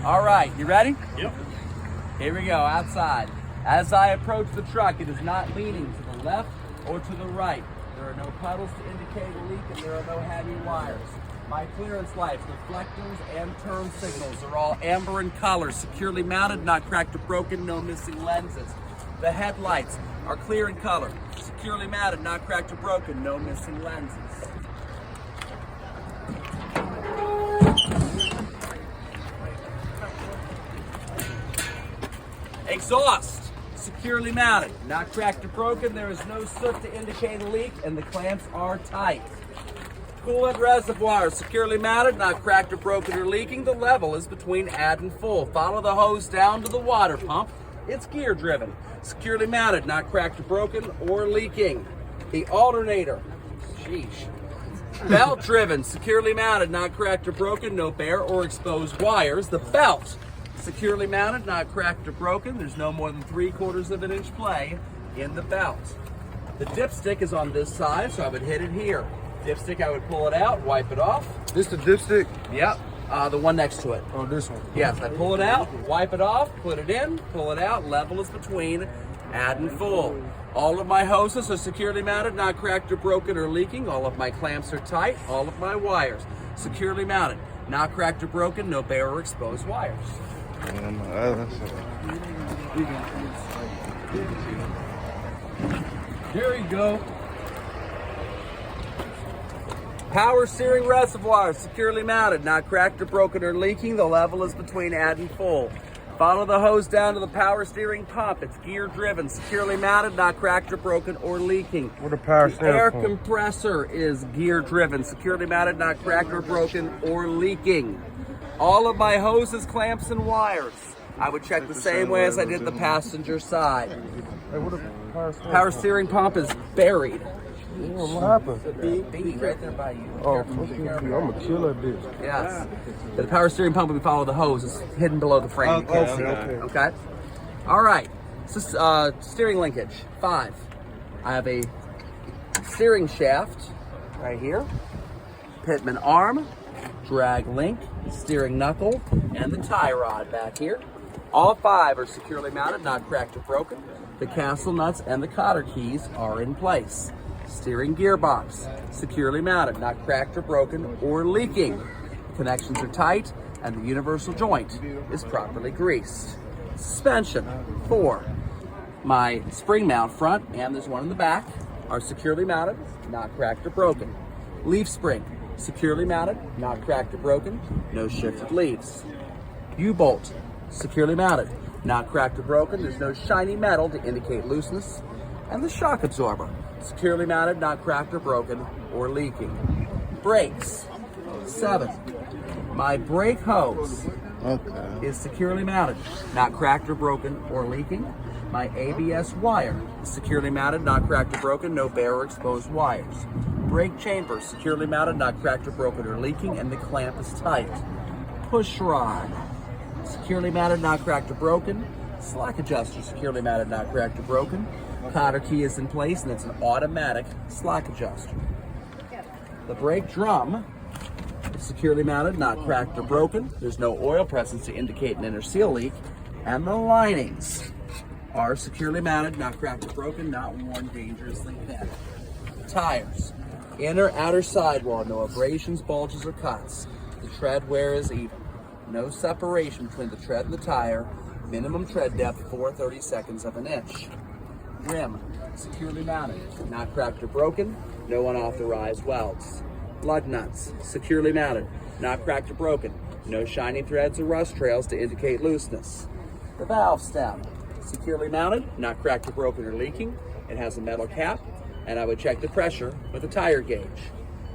All right, you ready? Yep. Here we go, outside. As I approach the truck, it is not leaning to the left or to the right. There are no puddles to indicate a leak, and there are no heavy wires. My clearance lights, reflectors, and turn signals are all amber in color, securely mounted, not cracked or broken, no missing lenses. The headlights are clear in color, securely mounted, not cracked or broken, no missing lenses. Exhaust, securely mounted, not cracked or broken. There is no soot to indicate a leak, and the clamps are tight. Coolant reservoir, securely mounted, not cracked or broken or leaking. The level is between add and full. Follow the hose down to the water pump. It's gear driven, securely mounted, not cracked or broken or leaking. The alternator, sheesh. Belt driven, securely mounted, not cracked or broken, no bare or exposed wires. The belt, securely mounted, not cracked or broken. There's no more than 3/4 of an inch play in the belt. The dipstick is on this side, so I would hit it here. Dipstick, I would pull it out, wipe it off. This the dipstick? Yep, the one next to it. Oh, this one. Yes, I pull it out, wipe it off, put it in, pull it out. Level is between add and full. All of my hoses are securely mounted, not cracked or broken or leaking. All of my clamps are tight. All of my wires securely mounted, not cracked or broken, no bare or exposed wires. There you go. Power steering reservoir, securely mounted, not cracked or broken or leaking. The level is between add and full. Follow the hose down to the power steering pump. It's gear driven, securely mounted, not cracked or broken or leaking. What a power The steering air pump? compressor is gear driven, securely mounted, not cracked or broken or leaking. All of my hoses, clamps, and wires, I would check the same way as I did the passenger side. Hey, what a Power steering pump is buried. Damn, what happened? Be right there by you. Oh, I'm gonna kill that bitch. Yes. The power steering pump, we follow the hose, is hidden below the frame. Okay. All right. So, steering linkage, 5. I have a steering shaft right here, Pitman arm, drag link, steering knuckle, and the tie rod back here. All 5 are securely mounted, not cracked or broken. The castle nuts and the cotter keys are in place. Steering gearbox, securely mounted, not cracked or broken or leaking. Connections are tight and the universal joint is properly greased. Suspension, 4. My spring mount front, and there's one in the back, are securely mounted, not cracked or broken. Leaf spring, securely mounted, not cracked or broken, no shifted leaves. U-bolt, securely mounted, not cracked or broken, there's no shiny metal to indicate looseness. And the shock absorber, securely mounted, not cracked or broken or leaking. Brakes, 7. My brake hose is securely mounted, not cracked or broken or leaking. My ABS wire is securely mounted, not cracked or broken, no bare or exposed wires. Brake chamber, securely mounted, not cracked or broken or leaking, and the clamp is tight. Push rod, securely mounted, not cracked or broken. Slack adjuster, securely mounted, not cracked or broken. Cotter key is in place, and it's an automatic slack adjuster. The brake drum is securely mounted, not cracked or broken. There's no oil presence to indicate an inner seal leak. And the linings are securely mounted, not cracked or broken, not worn dangerously thin. Tires, inner, outer sidewall, no abrasions, bulges, or cuts. The tread wear is even. No separation between the tread and the tire. Minimum tread depth, 4/32 of an inch. Rim, securely mounted, not cracked or broken, no unauthorized welds. Lug nuts, securely mounted, not cracked or broken, no shiny threads or rust trails to indicate looseness. The valve stem, securely mounted, not cracked or broken or leaking. It has a metal cap, and I would check the pressure with a tire gauge.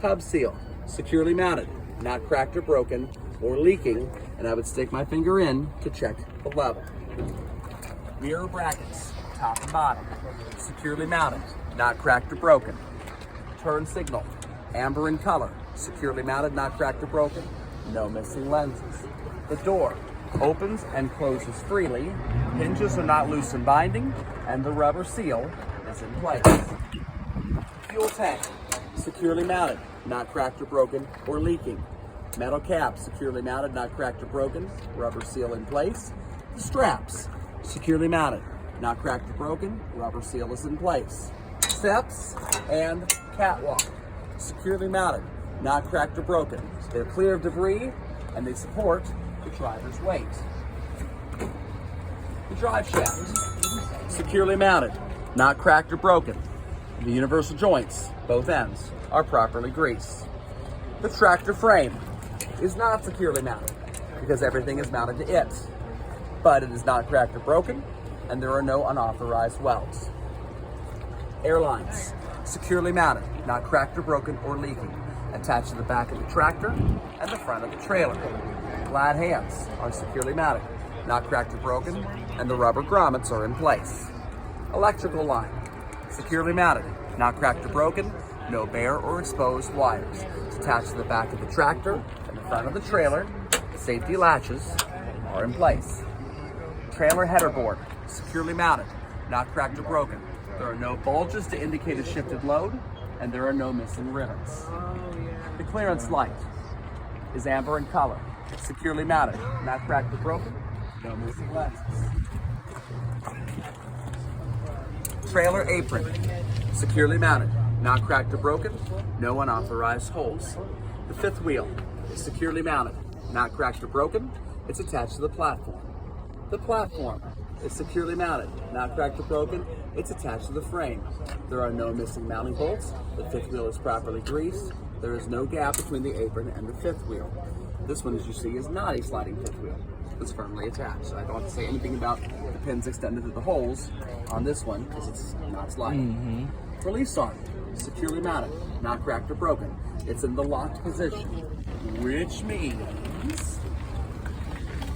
Hub seal, securely mounted, not cracked or broken or leaking, and I would stick my finger in to check the level. Rear brackets, top and bottom, securely mounted, not cracked or broken. Turn signal, amber in color, securely mounted, not cracked or broken, no missing lenses. The door opens and closes freely, hinges are not loose and binding, and the rubber seal is in place. Fuel tank, securely mounted, not cracked or broken or leaking. Metal cap, securely mounted, not cracked or broken. Rubber seal in place. The straps, securely mounted, not cracked or broken. Rubber seal is in place. Steps and catwalk, securely mounted, not cracked or broken. They're clear of debris and they support the driver's weight. The drive shaft, securely mounted, not cracked or broken. The universal joints, both ends, are properly greased. The tractor frame is not securely mounted because everything is mounted to it, but it is not cracked or broken and there are no unauthorized welds. Airlines, securely mounted, not cracked or broken or leaking, attached to the back of the tractor and the front of the trailer. Glad hands are securely mounted, not cracked or broken, and the rubber grommets are in place. Electrical line, securely mounted, not cracked or broken, no bare or exposed wires. It's attached to the back of the tractor and the front of the trailer. Safety latches are in place. Trailer header board, securely mounted, not cracked or broken. There are no bulges to indicate a shifted load, and there are no missing rivets. The clearance light is amber in color, securely mounted, not cracked or broken, no missing lenses. Trailer apron, securely mounted, not cracked or broken, no unauthorized holes. The fifth wheel is securely mounted, not cracked or broken, it's attached to the platform. The platform is securely mounted, not cracked or broken, it's attached to the frame. There are no missing mounting bolts, the fifth wheel is properly greased, there is no gap between the apron and the fifth wheel. This one, as you see, is not a sliding fifth wheel. It's firmly attached. So I don't have to say anything about the pins extended to the holes on this one because it's not sliding. Release arm, securely mounted, not cracked or broken. It's in the locked position, which means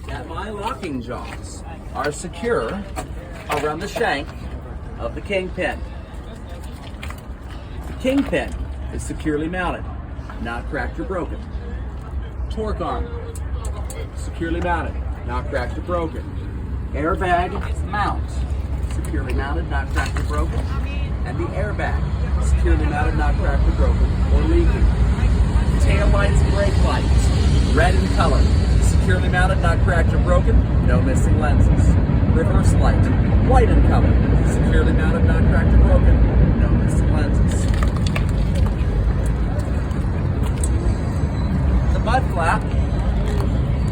that my locking jaws are secure around the shank of the kingpin. The kingpin is securely mounted, not cracked or broken. Torque arm, securely mounted, not cracked or broken. Airbag mount, securely mounted, not cracked or broken. And the airbag, securely mounted, not cracked or broken or leaking. Tail lights, brake lights, red in color, securely mounted, not cracked or broken, no missing lenses. Reverse light, white in color, securely mounted, not cracked or broken, no missing lenses. The mud flap,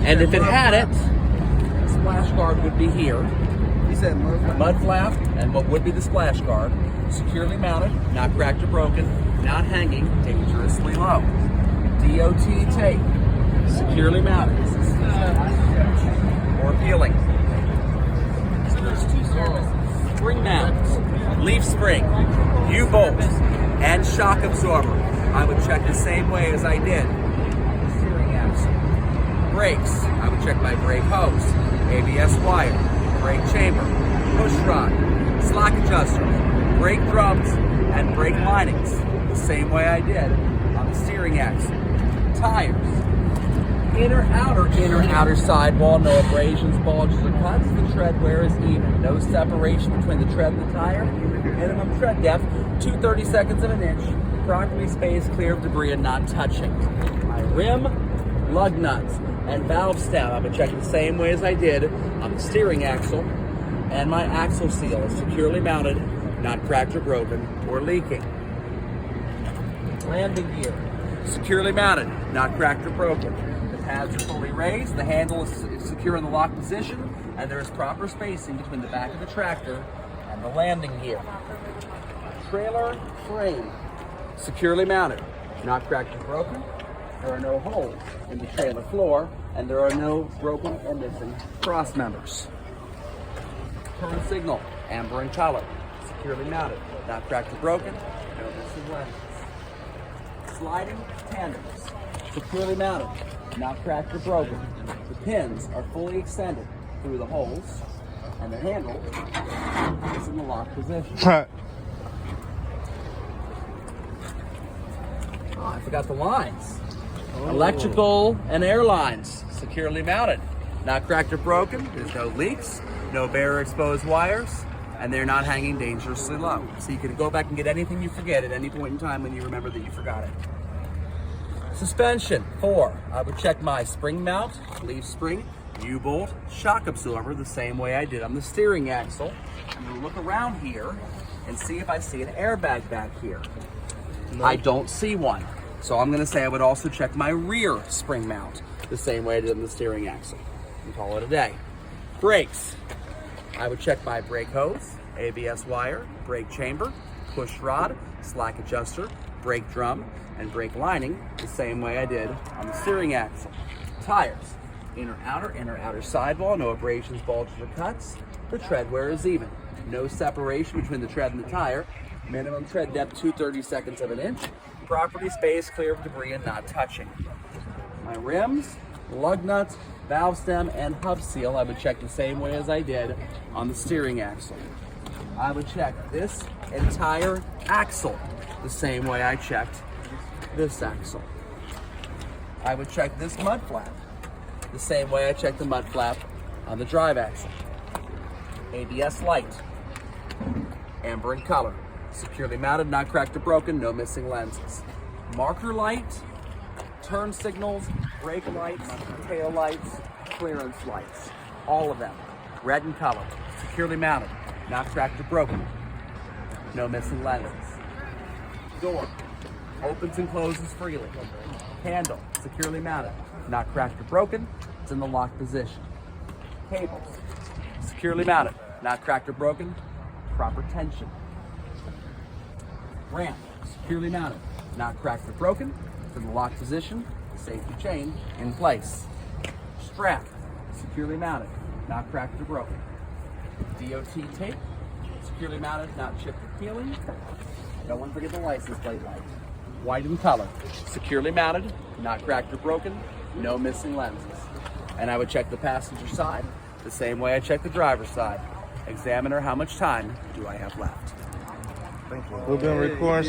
and if it had it, the splash guard would be here. He said Mud flap, and what would be the splash guard, securely mounted, not cracked or broken, not hanging dangerously low. DOT tape, securely mounted, or peeling. So there's two services. Spring mounts, leaf spring, U-bolt, and shock absorber. I would check the same way as I did the steering axle. Brakes, I would check my brake hose, ABS wire, brake chamber, push rod, slack adjuster, brake drums, and brake linings, the same way I did on the steering axle. Tires, inner outer sidewall, no abrasions, bulges, or cuts. The tread wear is even. No separation between the tread and the tire. Minimum tread depth, 2/32 of an inch. Properly spaced, clear of debris, and not touching. My rim, lug nuts, and valve stem, I would check the same way as I did on the steering axle. And my axle seal is securely mounted, not cracked or broken, or leaking. Landing gear, securely mounted, not cracked or broken. The pads are fully raised, the handle is secure in the lock position, and there is proper spacing between the back of the tractor and the landing gear. Trailer frame, securely mounted, not cracked or broken. There are no holes in the trailer floor, and there are no broken or missing cross members. Turn signal, amber in color, securely mounted, not cracked or broken, no missing lenses. Sliding tandems, securely mounted, not cracked or broken. The pins are fully extended through the holes, and the handle is in the lock position. Oh, I forgot the lines. Electrical and air lines, securely mounted, not cracked or broken. There's no leaks, no bare or exposed wires, and they're not hanging dangerously low. So you can go back and get anything you forget at any point in time when you remember that you forgot it. Suspension, 4. I would check my spring mount, leaf spring, U-bolt, shock absorber the same way I did on the steering axle. I'm going to look around here and see if I see an airbag back here. No. I don't see one. So I'm going to say I would also check my rear spring mount the same way I did on the steering axle and call it a day. Brakes. I would check my brake hose, ABS wire, brake chamber, push rod, slack adjuster, brake drum, and brake lining the same way I did on the steering axle. Tires. Inner outer sidewall, no abrasions, bulges, or cuts. The tread wear is even. No separation between the tread and the tire. Minimum tread depth 2/32 of an inch. Property space clear of debris and not touching. My rims, lug nuts, valve stem, and hub seal I would check the same way as I did on the steering axle. I would check this entire axle the same way I checked this axle. I would check this mud flap the same way I checked the mud flap on the drive axle. ABS light, amber in color, securely mounted, not cracked or broken, no missing lenses. Marker light, turn signals, brake lights, tail lights, clearance lights, all of them, red in color, securely mounted, not cracked or broken, no missing lenses. Door, opens and closes freely. Handle, securely mounted, not cracked or broken, it's in the locked position. Cables, securely mounted, not cracked or broken, proper tension. Ramp, securely mounted, not cracked or broken, it's in the locked position, safety chain in place. Strap, securely mounted, not cracked or broken. DOT tape, securely mounted, not chipped or peeling. Don't forget the license plate light. White in color, securely mounted, not cracked or broken, no missing lenses. And I would check the passenger side the same way I check the driver's side. Examiner, how much time do I have left? Thank you. We've been recording.